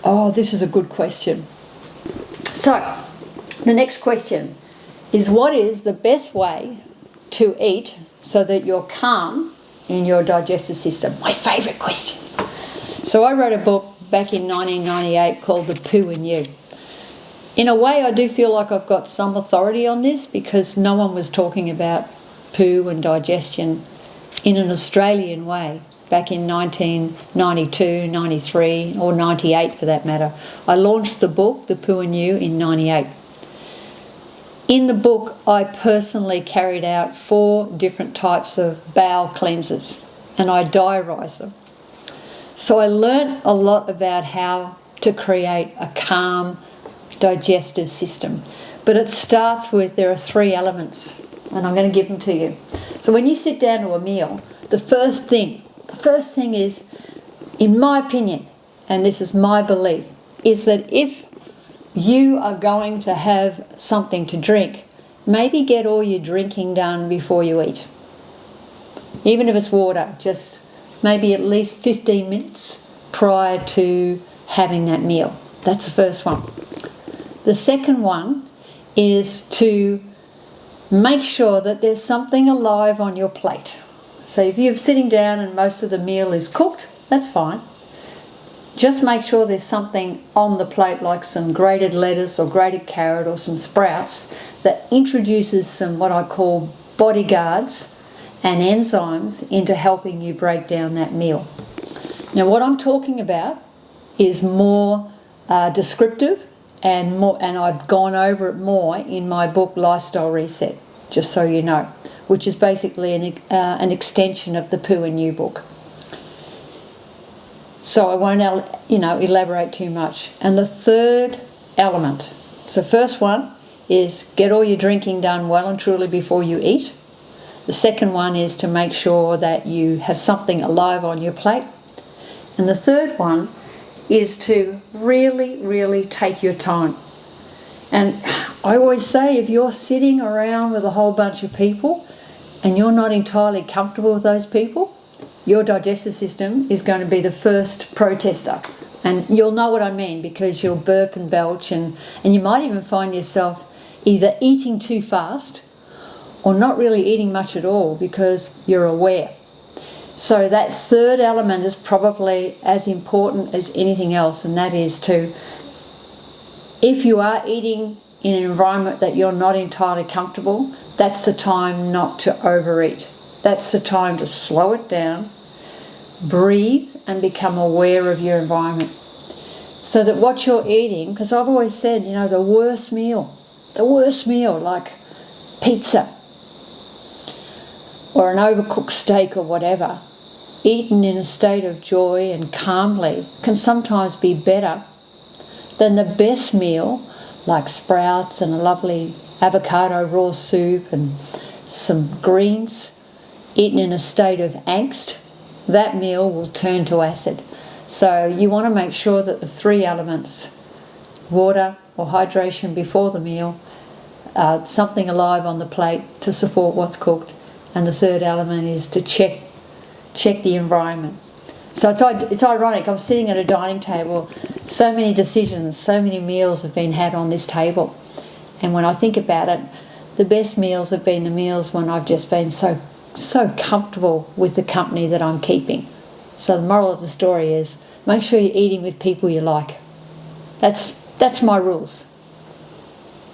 Oh, this is a good question. So, the next question is, what is the best way to eat so that you're calm in your digestive system? My favourite question. So I wrote a book back in 1998 called The Poo in You. In a way, I do feel like I've got some authority on this because no one was talking about poo and digestion in an Australian way back in 1992, 93 or 98 for that matter. I launched the book, The Poo in You, in 98. In the book, I personally carried out 4 different types of bowel cleansers and I diarised them. So I learnt a lot about how to create a calm digestive system. But it starts with, there are 3 elements, and I'm going to give them to you. So when you sit down to a meal, the first thing is, in my opinion, and this is my belief, is that if you are going to have something to drink, maybe get all your drinking done before you eat. Even if it's water, just maybe at least 15 minutes prior to having that meal. That's the first one. The second one is to make sure that there's something alive on your plate. So if you're sitting down and most of the meal is cooked, that's fine. Just make sure there's something on the plate like some grated lettuce or grated carrot or some sprouts that introduces some what I call bodyguards and enzymes into helping you break down that meal. Now what I'm talking about is more descriptive and I've gone over it more in my book Lifestyle Reset, just so you know, which is basically an extension of the Poo in You book. So I won't elaborate too much. And the third element, so first one is get all your drinking done well and truly before you eat. The second one is to make sure that you have something alive on your plate. And the third one is to really, really take your time. And I always say, if you're sitting around with a whole bunch of people and you're not entirely comfortable with those people, your digestive system is going to be the first protester. And you'll know what I mean because you'll burp and belch and you might even find yourself either eating too fast or not really eating much at all because you're aware. So that third element is probably as important as anything else, and that is to, if you are eating in an environment that you're not entirely comfortable, that's the time not to overeat. That's the time to slow it down, breathe and become aware of your environment. So that what you're eating, because I've always said, the worst meal like pizza or an overcooked steak or whatever, eaten in a state of joy and calmly can sometimes be better than the best meal like sprouts and a lovely avocado raw soup and some greens eaten in a state of angst. That meal will turn to acid. So you want to make sure that the 3 elements, water or hydration before the meal, something alive on the plate to support what's cooked, and the third element is to check the environment. So it's ironic, I'm sitting at a dining table, so many decisions, so many meals have been had on this table, and when I think about it, the best meals have been the meals when I've just been so comfortable with the company that I'm keeping. So the moral of the story is, make sure you're eating with people you like. That's my rules.